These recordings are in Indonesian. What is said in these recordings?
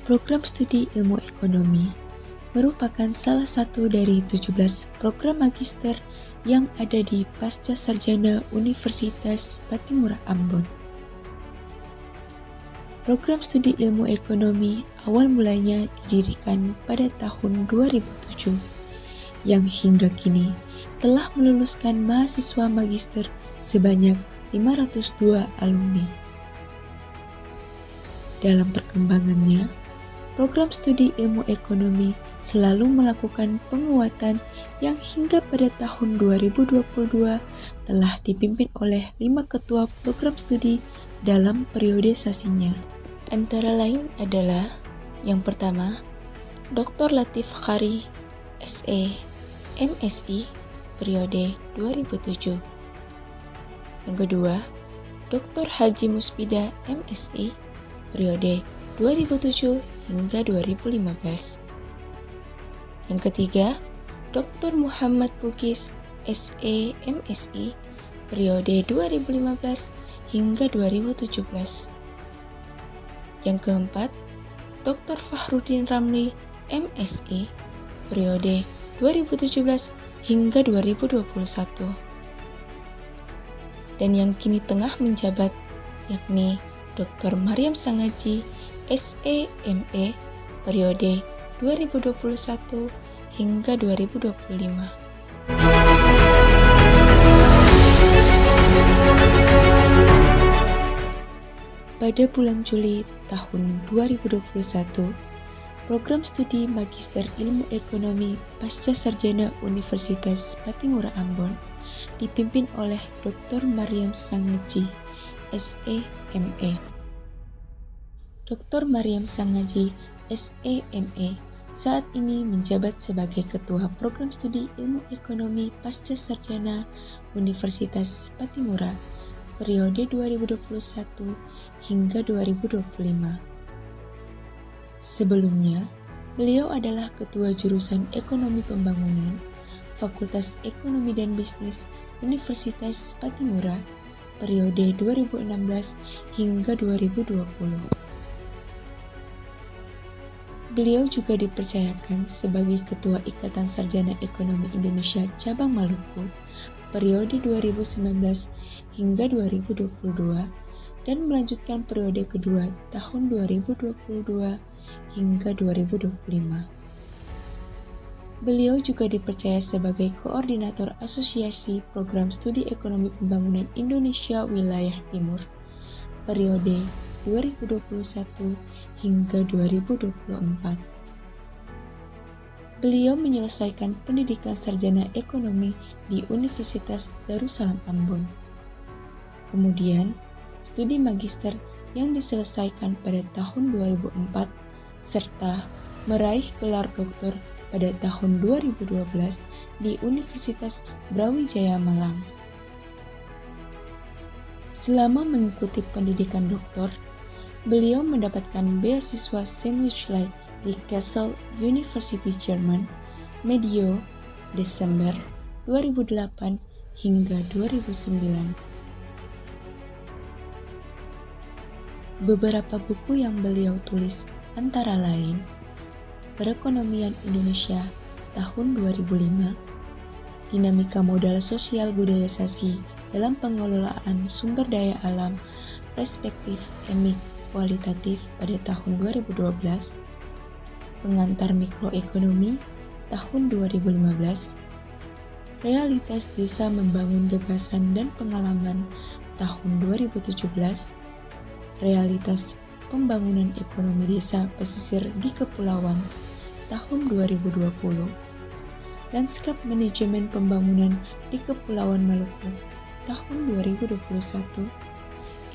Program Studi Ilmu Ekonomi merupakan salah satu dari 17 program magister yang ada di Pascasarjana Universitas Patimura Ambon. Program Studi Ilmu Ekonomi awal mulanya didirikan pada tahun 2007, yang hingga kini telah meluluskan mahasiswa magister sebanyak 502 alumni. Dalam perkembangannya, program studi ilmu ekonomi selalu melakukan penguatan yang hingga pada tahun 2022 telah dipimpin oleh 5 ketua program studi dalam periodisasinya. Antara lain adalah yang pertama, Dr. Latif Fakari, SE, MSI, periode 2007. Yang kedua, Dr. Haji Muspida, MSI, periode 2007 hingga 2015. Yang ketiga, Dr. Muhammad Bugis, SE, MSI, periode 2015 hingga 2017. Yang keempat, Dr. Fahrudin Ramli, MSI, periode 2017 hingga 2021. Dan yang kini tengah menjabat, yakni Dr. Maryam Sangaji, SE, ME, periode 2021 hingga 2025. Pada bulan Juli tahun 2021, program studi Magister Ilmu Ekonomi Pascasarjana Universitas Patimura Ambon dipimpin oleh Dr. Maryam Sangaji, SE, ME. Dr. Maryam Sangaji, SE, ME, saat ini menjabat sebagai Ketua Program Studi Ilmu Ekonomi Pascasarjana Universitas Patimura periode 2021 hingga 2025. Sebelumnya, beliau adalah Ketua Jurusan Ekonomi Pembangunan Fakultas Ekonomi dan Bisnis Universitas Patimura periode 2016 hingga 2020. Beliau juga dipercayakan sebagai Ketua Ikatan Sarjana Ekonomi Indonesia Cabang Maluku periode 2019 hingga 2022 dan melanjutkan periode kedua tahun 2022 hingga 2025. Beliau juga dipercaya sebagai Koordinator Asosiasi Program Studi Ekonomi Pembangunan Indonesia Wilayah Timur periode 2021 hingga 2024. Beliau menyelesaikan pendidikan sarjana ekonomi di Universitas Darussalam Ambon. Kemudian, studi magister yang diselesaikan pada tahun 2004 serta meraih gelar doktor pada tahun 2012 di Universitas Brawijaya Malang. Selama mengikuti pendidikan doktor, beliau mendapatkan beasiswa Sandwich Light di Kassel University Jerman medio Desember 2008 hingga 2009. Beberapa buku yang beliau tulis antara lain Perekonomian Indonesia tahun 2005, Dinamika Modal Sosial Budayasasi dalam Pengelolaan Sumber Daya Alam, Perspektif Emik Kualitatif pada tahun 2012, Pengantar Mikroekonomi tahun 2015, Realitas Desa Membangun Gagasan dan Pengalaman tahun 2017, Realitas Pembangunan Ekonomi Desa Pesisir di Kepulauan tahun 2020, Lanskap Manajemen Pembangunan di Kepulauan Maluku tahun 2021,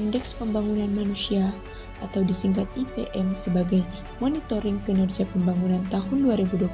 Indeks Pembangunan Manusia atau disingkat IPM sebagai Monitoring Kinerja Pembangunan tahun 2021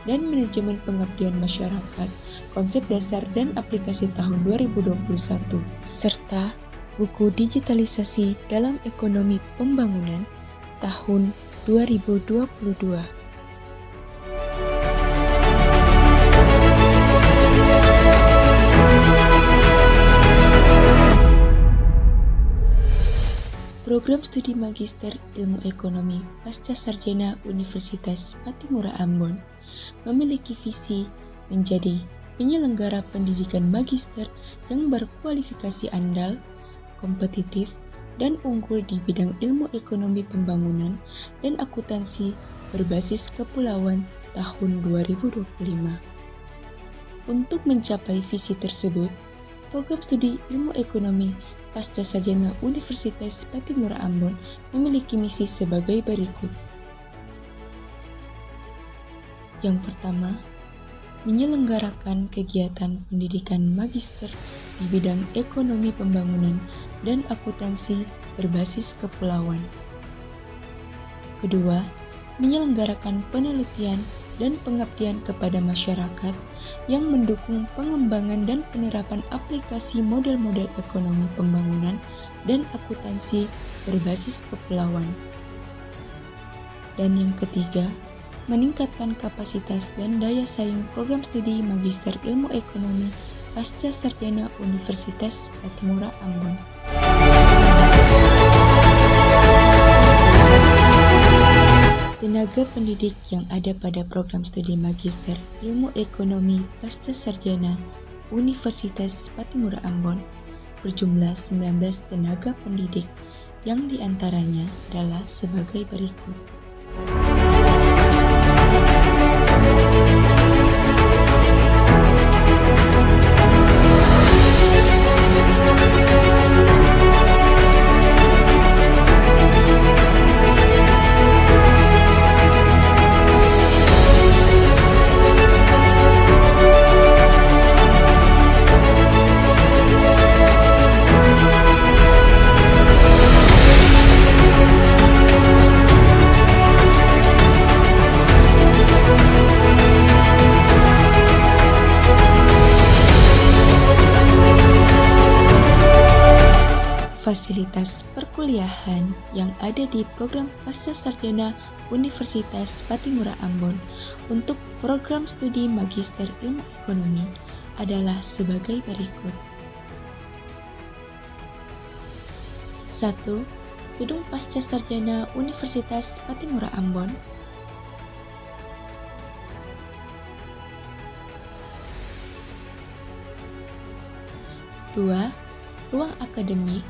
dan Manajemen Pengabdian Masyarakat, Konsep Dasar dan Aplikasi tahun 2021, serta buku Digitalisasi dalam Ekonomi Pembangunan tahun 2022. Program Studi Magister Ilmu Ekonomi Pasca Sarjana Universitas Patimura Ambon memiliki visi menjadi penyelenggara pendidikan magister yang berkualifikasi andal, kompetitif, dan unggul di bidang ilmu ekonomi pembangunan dan akuntansi berbasis kepulauan tahun 2025. Untuk mencapai visi tersebut, program studi ilmu ekonomi Pasca Sarjana Universitas Patimura Ambon memiliki misi sebagai berikut. Yang pertama, menyelenggarakan kegiatan pendidikan magister di bidang ekonomi pembangunan dan akuntansi berbasis kepulauan. Kedua, menyelenggarakan penelitian dan pengabdian kepada masyarakat yang mendukung pengembangan dan penerapan aplikasi model-model ekonomi pembangunan dan akuntansi berbasis kepulauan. Dan yang ketiga, meningkatkan kapasitas dan daya saing program studi Magister Ilmu Ekonomi Pasca Sarjana Universitas Patimura Ambon. Tenaga pendidik yang ada pada program studi Magister Ilmu Ekonomi Pasca Sarjana Universitas Patimura Ambon berjumlah 19 tenaga pendidik yang diantaranya adalah sebagai berikut. Fasilitas perkuliahan yang ada di program Pasca Sarjana Universitas Patimura Ambon untuk program studi Magister Ilmu Ekonomi adalah sebagai berikut. 1. Gedung Pasca Sarjana Universitas Patimura Ambon. 2. Ruang akademik.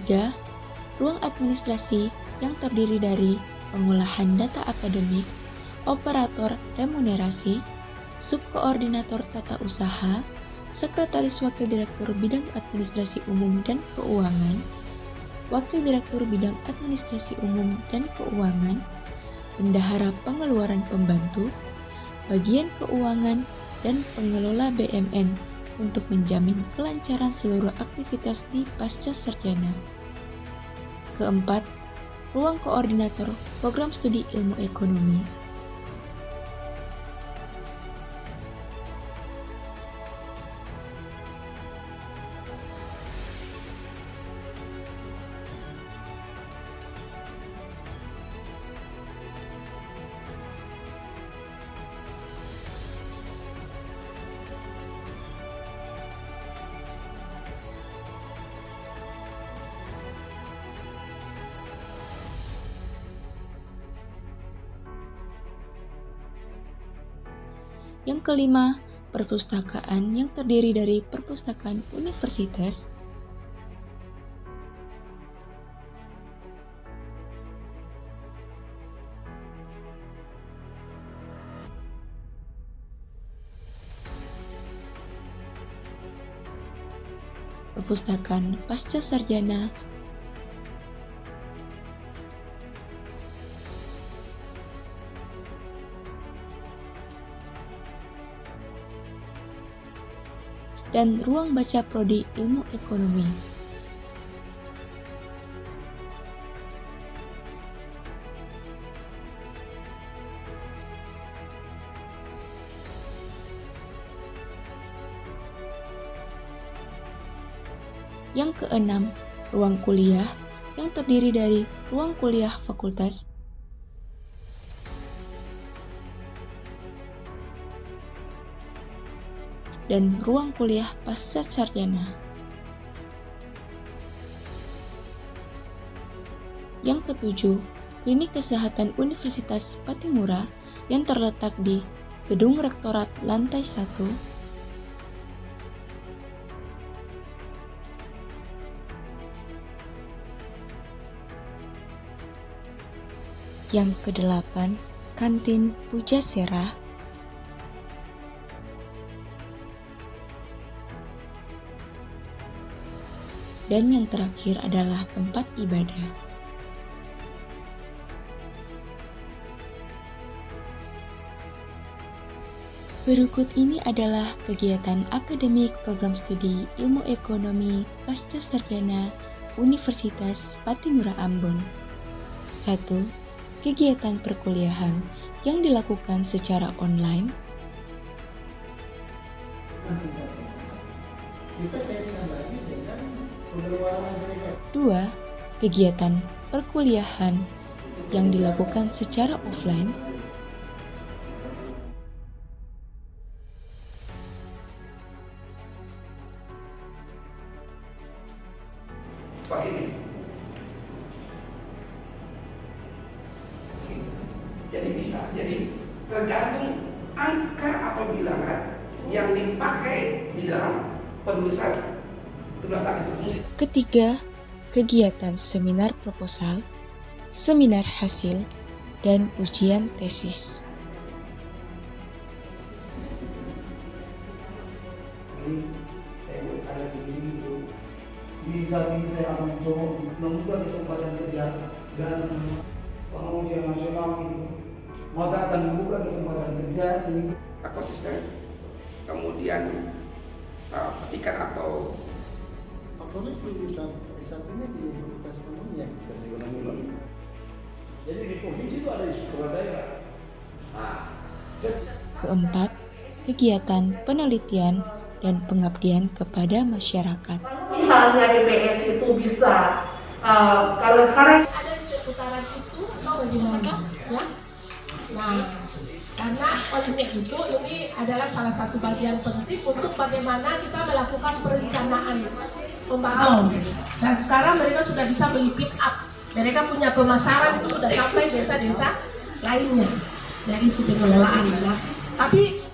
3. Ruang administrasi yang terdiri dari pengolahan data akademik, operator remunerasi, subkoordinator tata usaha, sekretaris wakil direktur bidang administrasi umum dan keuangan, wakil direktur bidang administrasi umum dan keuangan, bendahara pengeluaran pembantu, bagian keuangan, dan pengelola BMN untuk menjamin kelancaran seluruh aktivitas di pasca sarjana. Keempat, ruang koordinator program studi ilmu ekonomi. Yang kelima, perpustakaan yang terdiri dari perpustakaan universitas, perpustakaan pasca sarjana, dan ruang baca prodi ilmu ekonomi. Yang keenam, ruang kuliah yang terdiri dari ruang kuliah fakultas, dan ruang kuliah pasca sarjana. Yang ketujuh, Klinik Kesehatan Universitas Patimura yang terletak di Gedung Rektorat lantai 1. Yang kedelapan, Kantin Pujasera. Dan yang terakhir adalah tempat ibadah. Berikut ini adalah kegiatan akademik program studi Ilmu Ekonomi Pasca Sarjana Universitas Patimura Ambon. 1. Kegiatan perkuliahan yang dilakukan secara online. 2. Kegiatan perkuliahan yang dilakukan secara offline. 3. Jadi tergantung angka atau bilangan yang dipakai di dalam penulisan terletak itu fungsi. Ketiga, kegiatan seminar proposal, seminar hasil, dan ujian tesis. Saya ada di sini itu di samping saya akan mencoba membuka kesempatan kerja dan setelah ujian nasional itu maka akan membuka kesempatan kerja sehingga Ekosistem, kemudian petikan atau tulis di satunya di Universitas Ekonomi ya. Jadi di provinsi itu ada di sekolah daerah. Keempat, kegiatan penelitian dan pengabdian kepada masyarakat. Misalnya DPS itu bisa, kalau sekarang ada di seputaran itu atau bagaimana ya? Nah, karena polemik itu ini adalah salah satu bagian penting untuk bagaimana kita melakukan perencanaan pembangunan. Dan sekarang mereka sudah bisa beli pick up. Mereka punya pemasaran itu sudah sampai desa-desa lainnya. Dan itu pengelolaan. Tapi